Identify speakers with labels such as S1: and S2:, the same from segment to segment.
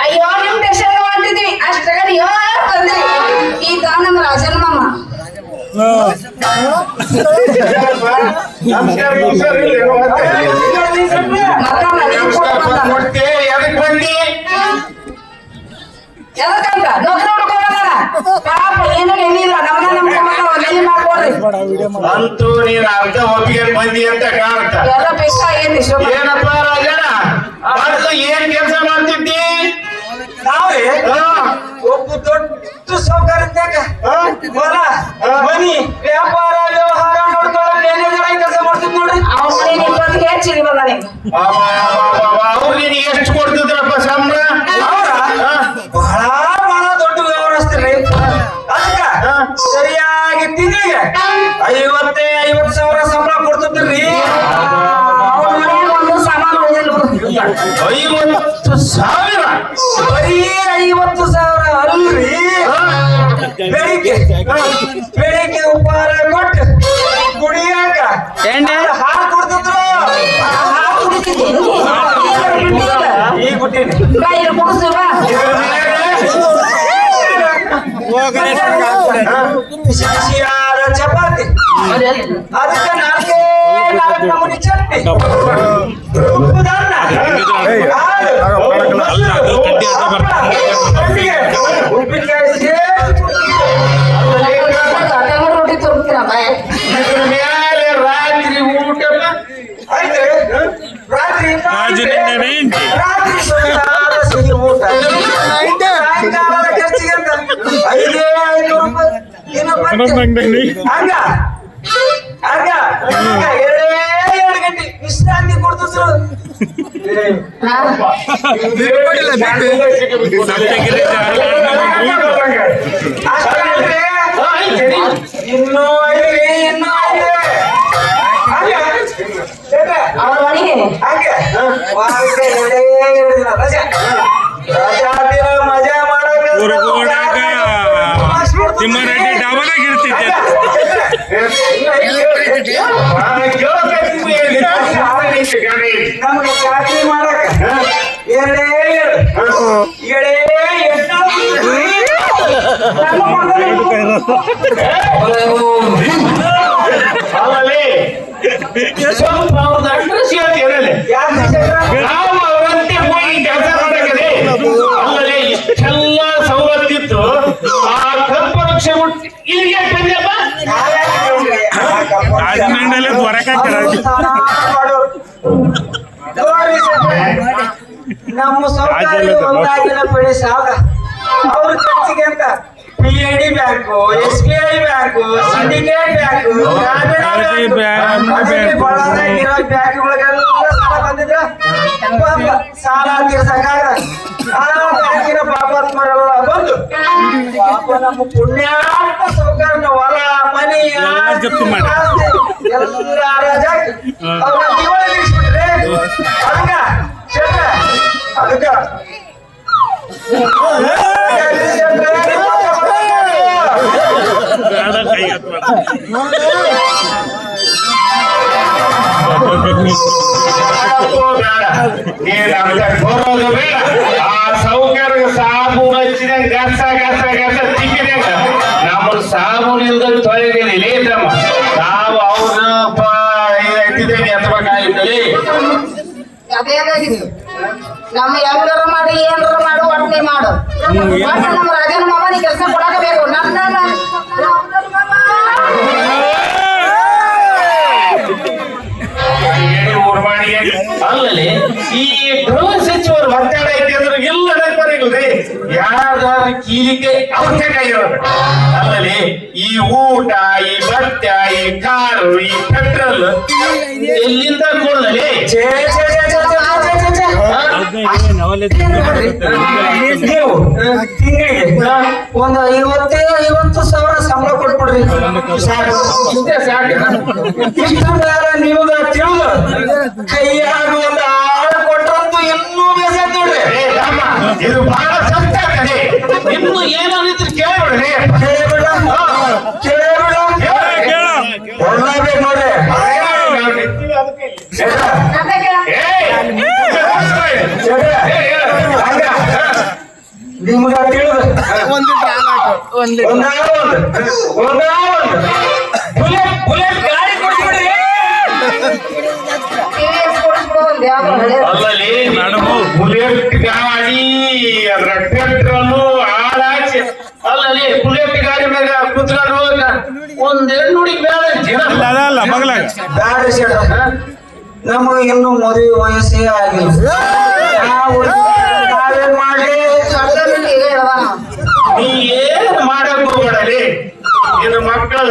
S1: ಅಯ್ಯೋ ನಿಮ್ ಟೆನ್ಷನ್ ಮಾಡ್ತಿದ್ವಿ ಅಷ್ಟಾಗ ಅಯ್ಯೋ ತಂದ್ರಿ ಈಗ ನಮ್ಮ ರಾಜನ ಮಾಮ ಎದಕ್ಕಂತ ನೌಕರಿ ಹುಡ್ಕೊಂಡ ಪಾಪ ಏನು ಏನಿಲ್ಲ ನಮ್ಮನ್ನ
S2: ಅಂತೂ ನೀನ್ ಅರ್ಧ ಒಪ್ಪಿಗೆ ಬಂದಿ ಅಂತ ಕಾಣುತ್ತ
S1: ಎಲ್ಲ ಬೇಕಾ
S2: ಏನಪ್ಪ ರಾಜಣ್ಣ ಏನ್ ಕೆಲಸ ಮಾಡ್ತಿದ್ದಿ
S3: ನಾವೇ ಒಬ್ಬ ದೊಡ್ಡ ಸೌಕರ್ಯದಾಗ ಹೊಲ ಮನಿ ವ್ಯಾಪಾರ ವ್ಯವಹಾರ ನೋಡ್ಕೊಳ್ಳೋ ಮ್ಯಾನೇಜರ್ ಆಗಿ ಕೆಲಸ ಮಾಡ್ತಿದ್ ನೋಡ್ರಿ
S1: ಅವ್ರಿಗೆ ಹೆಚ್ಚಿಗೆ ಬಂದ
S2: ಅವ್ರು ನಿನಗೆ ಎಷ್ಟು ಕೊಡ್ತಿದ್ರಪ್ಪ ಸಂಬಳ
S3: ಬಹಳ ದೊಡ್ಡ ವ್ಯವಹರಿಸ್ತೀರಿ ಅದಕ್ಕ ಸರಿಯಾಗಿ ತಿಂಗಳಿಗೆ 50,000 ಸಂಬಳ ಕೊಡ್ತಿದ್ರಿ
S1: ಒಂದು ಸಾಮಾನು ಉಳಿದಿಲ್ಲ
S2: 50,000
S3: ಬರೀ 50,000 ಅಲ್ರಿ ಬೆಳಿಗ್ಗೆ ಉಪಹಾರ ಕೊಟ್ಟು ಕುಡಿಯಾಕ ಹಾಲು ಕೊಡ್ತಿದ್ರು ಈಗ ಬಿಟ್ಟಿನಿ ಬಿಸಿಯಾದ ಚಪಾತಿ ಅದಕ್ಕೆ ನಾಲ್ಕು ನಮೂನಿ ಚಟ್ನಿ ಉಪ್ಪಿನಕಾಯಿ
S1: ರೊಟ್ಟಿ ತೋರ್ತೀರ
S2: ಮೇಲೆ ರಾತ್ರಿ ಊಟ
S3: ರಾತ್ರಿ ಸಿಹಿ ಊಟ ಸಾಯಂಕಾಲದ ಖರ್ಚಿಗೆ ಅಂತ 500 ರೂಪಾಯಿ ಇನ್ನು ಹಂಗ ಹಂಗ 2 ಗಂಟೆ ವಿಶ್ರಾಂತಿ ಕೊಡ್ತಿದ್ರು ಇನ್ನೂ
S1: ಅವ್ರ ಮನೆಗೆ
S3: ಮಜಾ
S4: ತಿಮ್ಮಾರೆಡ್ಡಿ ಡಾಬಾದಾಗ ಇರ್ತಿದ್ದೆ
S3: ನಮ್ಗೆ ಚಾಕರಿ ಮಾಡಕ 2
S2: ಸ್ವಲ್ಪ ಅವ್ರದ್ದು ಅಡ್ರೆಸ್ ಹೇಳ್ತೀರಲ್ಲ ನಾವು ಅವರಂತೆ ಹೋಗಿ ಕೆಲಸ ಮಾಡಕದೆ ಅಲ್ಲದೆ ಇಷ್ಟೆಲ್ಲ ಸವಲತ್ತಿತ್ತು ಆ ಕಲ್ಪ ವೃಕ್ಷ ಇಲ್ಲಿಗೆ ಬಂದಪ್ಪ
S4: ರಾಜಮಂಡಲ
S3: ನಮ್ಮ ಸರ್ಕಾರಿ ಒಂದಾಗಿನ ಪಡಿ ಸಾಲ ಅವ್ರ ಖರ್ಚಿಗೆ ಅಂತ PNB bank SBI bank Syndicate bank ಬ್ಯಾಂಕ್ಗಳಿಗೆಲ್ಲ ಸಾಲ ಬಂದಿದ್ರ ಸಾಲ ತೀರ್ಸಕ್ಕಾಗ ಆ ಬ್ಯಾಂಕಿನ ಪಾಪಾತ್ಮರೆಲ್ಲ ಬಂದು ಪಾಪ ನಮ್ಮ ಪುಣ್ಯಾತ್ಮ ಸೌಕರ್ಯ ಹೊಲ ಮನೆ ಎಲ್ಲ ರಾಜಾಕಿ ಅವ್ರನ್ನ ದಿವಾಳಿ ನಿಲ್ಲಿಸ್ಬಿಟ್ರೆ ಅದಕ್ಕ ಅದಕ್ಕ
S2: ಬರೋದು ಬೇಡ ಆ ಸೌಕರ್ಯ ಸಾಬೂನು ಹಚ್ಚಿದಂಗ ಗಸ ಗಸ ಗಸ ತಿಕ್ಕಿದಂಗ ನಮ್ಮ ಸಾಬೂನಿಂದ ತೊಳೆದಿಲ್ಲ ತಮ್ಮ ನಾವು ಅವ್ರನ್ನ ಎತ್ತಿದ್ದೇನೆ ಎತ್ತಬೇಕಾಗಿತ್ತಲ್ಲಿ
S1: ಅದೇನಾಗಿದೆ ನಮ್ಮ ಹೆಂಗಾರ ಮಾಡಿ ಏನಾರ ಮಾಡು ಒಟ್ಟೆ ಮಾಡು ಒಟ್ಟು ನಮ್ಮ ರಾಜನ ಮಾಮನಿ ಕೆಲಸ ಕೊಡಬೇಕು ನನ್ನ
S2: ಅಲ್ಲಲ್ಲಿ ಈ ಗೃಹ ಸಚಿವರು ಒತ್ತಡ ಐತಿ ಅಂದ್ರೆ ಎಲ್ಲ ಬರೀಲ್ರಿ ಯಾವ್ದಾದ್ರು ಕೀಲಿಕೆ ಅವಶ್ಯಕ ಇರೋದು ಅಲ್ಲಲ್ಲಿ ಈ ಊಟ ಈ ಭತ್ಯ ಈ ಕಾರು ಈ ಪೆಟ್ರೋಲ್ ಎಲ್ಲಿಂದ ಕೊಳ್ಳಲಿ
S3: ನೀವು ತಿಂಗಳಿಗೆ ಒಂದು 50,000 ಸಂಬಳ ಕೊಟ್ಬಿಡ್ರಿ ಇಷ್ಟು ಬೇರೆ ನಿಮ್ಗ ತಿಳಿದು ಕೈಯಾಗ ಒಂದು ಆಳು ಕೊಟ್ಟಂತೂ ಇನ್ನೂ ಬೇಸ ನೋಡ್ರಿ
S2: ಇದು ಬಹಳ ಸಸ್ತ ಕಡೆ ಇನ್ನು ಏನಾದ್ರು ಕೇಳ್ಬಿಡ್ರಿ
S3: ಕೇಳಬೇಡ ನಿಮ್ಗ ತಿಳಿದ ಬುಲೆಟ್ ಗಾಡಿ ಕೊಡ್ಸ್ಬಿಡ್ರಿ.
S2: ಅಲ್ಲಲ್ಲಿ ಬುಲೆಟ್ ಗಾಡಿ ಅದ್ರ ಪೆಟ್ರೋಲು ಹಾಳಾಚೆ ಅಲ್ಲಲ್ಲಿ ಬುಲೆಟ್ ಗಾಡಿ ಮ್ಯಾಗ ಕುತ್ಕೊಂಡು ಒಂದೇನು ನೋಡಿ ಬೇಡ
S4: ಅದಲ್ಲ ಮಗಳಾಗ
S3: ಬ್ಯಾಡ ಶೆಟ್ರ, ನಮಗ ಇನ್ನು ಮದುವೆ ವಯಸ್ಸೇ ಆಗಿಲ್ಲ. ನಾವೇನ್ ಮಾಡ್ಲಿ?
S2: ನೀ ಏನ್ ಮಾಡಕ್ ಹೋಗ್ಬೇಡಲಿ. ನಿನ್ನ ಮಕ್ಕಳ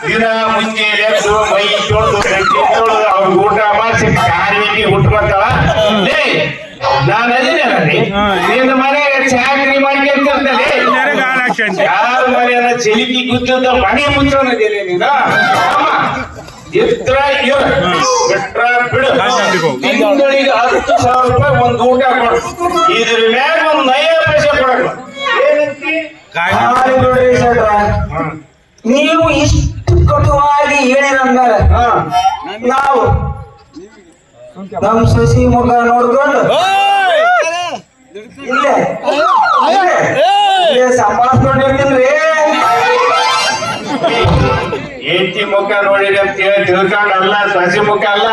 S2: ದಿನ ಮುಂಜಾನೆ ಎದ್ದು ಮೈ ತೊಳೆದು ಗಂಟೆ ತೊಳೆದು ಅವ್ರಿಗೆ ಊಟ ಮಾಡಿಸಿ ಕಾರ್ಯಕ್ಕೆ ಹುಟ್ಕೊಂತಾಳ. ನಾನು ಅದೇನೇನಲ್ಲಿ ನಿನ್ನ ಮನೆಯಾಗ ಚಾಕರಿ ಮಾಡ್ಕೊಂತಿರ್ತಲೆ. ಯಾರ ಮನೆಯನ್ನ ಚೆಲಿಕಿ ಗುದ್ದ ಮನೆ ಮುಚ್ಚೋದಿಲ್ಲ ನೀನು. ಎತ್ರ ಬಿಟ್ರ ಬಿಡು. ತಿಂಗಳಿಗೆ 10,000 ರೂಪಾಯಿ ಒಂದು ಊಟ ಕೊಡು. ಇದ್ರ ಮ್ಯಾಗ ಒಂದು ನಯ ಪೈಸೆ ಕೊಡಲ್ಲ.
S3: ಬಿಡ್ರಿ ಶೆಟ್ರ, ನೀವು ಇಷ್ಟು ಕಟುವಾಗಿ ಹೇಳಿರಂದ್ಮೇಲೆ ನಾವು ನಮ್ ಸಸಿ ಮುಖ ನೋಡ್ಕೊಂಡು ಇಲ್ಲೇ ಸಂಭಾಳಿಸ್ಕೊಂಡಿರ್ತೀನ್ರಿ.
S2: ಹೆಂಡತಿ ಮುಖ ನೋಡಿರಿ ಅಂತ ಹೇಳಿ ತಿಳ್ಕೊಂಡಲ್ಲ, ಸಸಿ ಮುಖ ಅಲ್ಲ.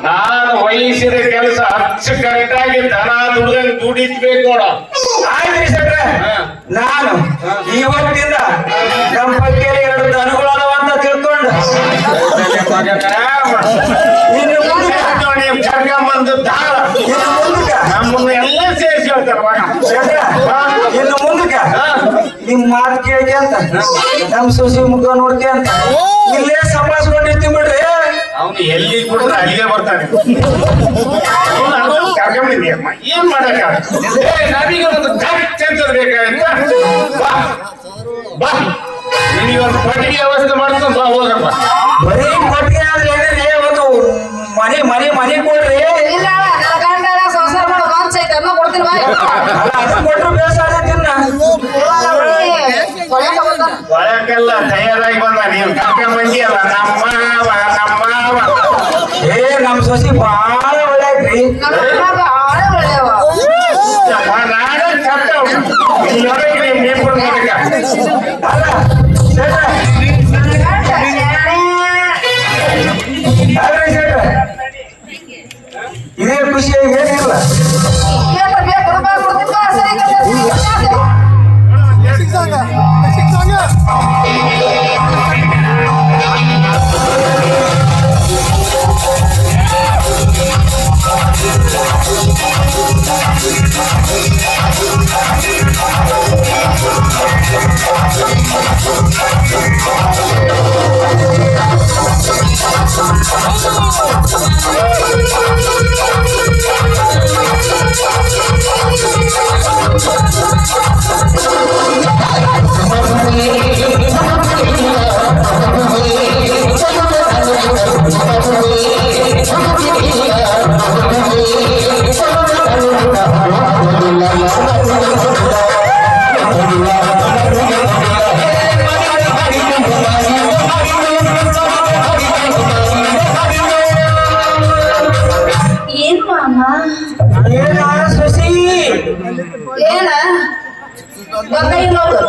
S2: ನಾನು ವಹಿಸಿದ ಕೆಲಸ ಅಚ್ಚುಕಟ್ಟಾಗಿ ದನ ದುಡ್ದಂಗ್ ದುಡಿಸ್ಬೇಕು ನೋಡ.
S3: ಆಯ್ತ್ರಿ ಶೆಟ್ರ, ನಾನು ಇವತ್ತಿಂದ ನಮ್ಮ ಬಗ್ಗೆ 2 ದನಗಳವ ಅಂತ ತಿಳ್ಕೊಂಡು ಇನ್ನು
S2: ಕರ್ಕೊಂಬಂದು ದಾಳ ನಮ್ಮನ್ನ ಎಲ್ಲ ಸೇರಿಸಿ ಹೇಳ್ತಾರ
S3: ಶೆಟ್ರ, ಇನ್ನು ಮುಂದಕ್ಕೆ ನಿಮ್ ಮಾತು ಕೇಳಿ ಅಂತ ನಮ್ ಸೊಸಿ ಮುಖ ನೋಡ್ಕೆ ಅಂತ ಇಲ್ಲೇ ಸಂಭಾಳಿಸ್ಕೊಂಡಿರ್ತೀವಿ ಬಿಡ್ರಿ.
S2: ಅವನು ಎಲ್ಲಿ ಕೊಡಿದ್ರೆ ಅಲ್ಲಿಗೆ ಬರ್ತಾನೆ. ಕರ್ಕೊಂಬಂದಿಯಮ್ಮ, ಏನ್ ಮಾಡಕ್ಕ ನಮಗೆ ಒಂದು ಚಂಚದ ಬೇಕಾಗಂತ ಬಾ ಬಾ ನಿನಗೊಂದು ಪಟ್ಟಿಗೆ ವ್ಯವಸ್ಥೆ ಮಾಡ್ತಾನೆ. ಬಾ ಹೋಗಪ್ಪ.
S3: ಬರೀ ಕೊಟ್ಟಿಗೆ ಆದ್ರೆ ಏನಿದೆ, ಒಂದು ಮನೆ ಕೊಡ್ರಿ.
S1: ಇಲ್ಲ ನನ್ನ ಗಂಡ ಸಂಸಾರ ಮಾಡೋ ಮನ್ಸ ಐತೆ ಅದನ್ನ ಕೊಡ್ತೀನಿ ಬಾ.
S3: ಅಲ್ಲ, ಅದನ್ನ ಕೊಟ್ರು ಬೇಸ ಆಗತ್ತಿನ್ನ.
S2: ಒಳಕ್ಕೆಲ್ಲ ತಯಾರಾಗಿ ಬಂದ. ನೀವು ಕರ್ಕೊಂಬಂದಿಯಲ್ಲ ನಮ್ಮ
S3: ನಮ್ ಸೊಸಿ ಬಾಳ ಒಳ್ಳೆದ್ರಿ.
S1: ಭಾಳ ಒಳ್ಳೆಯವ.
S2: ನಾಳೆ ಕರ್ತ ಇಲ್ಲೊಳಗೆ ನೀವು ನೀರು ನೋಡಕ
S3: ಅಲ್ಲ ಶೆಟ್ರ, ಅಲ್ರಿ ಶೆಟ್ರ, ಇದೇ ಖುಷಿ ಏನಿಲ್ಲ.
S1: ಏನ್ರ ಬೇಕು ರೂಪಾಯಿ ಕೊಡ್ತೀನಿ ಬಾ, ಸರಿ ಕಳ್ಸಿ. ಏನ್ ಮಾಮ
S3: ಏನ ಸೊಸಿ?
S1: ಏನ ಗೊತ್ತಾಗಿಲ್ಲ ನೋಡು.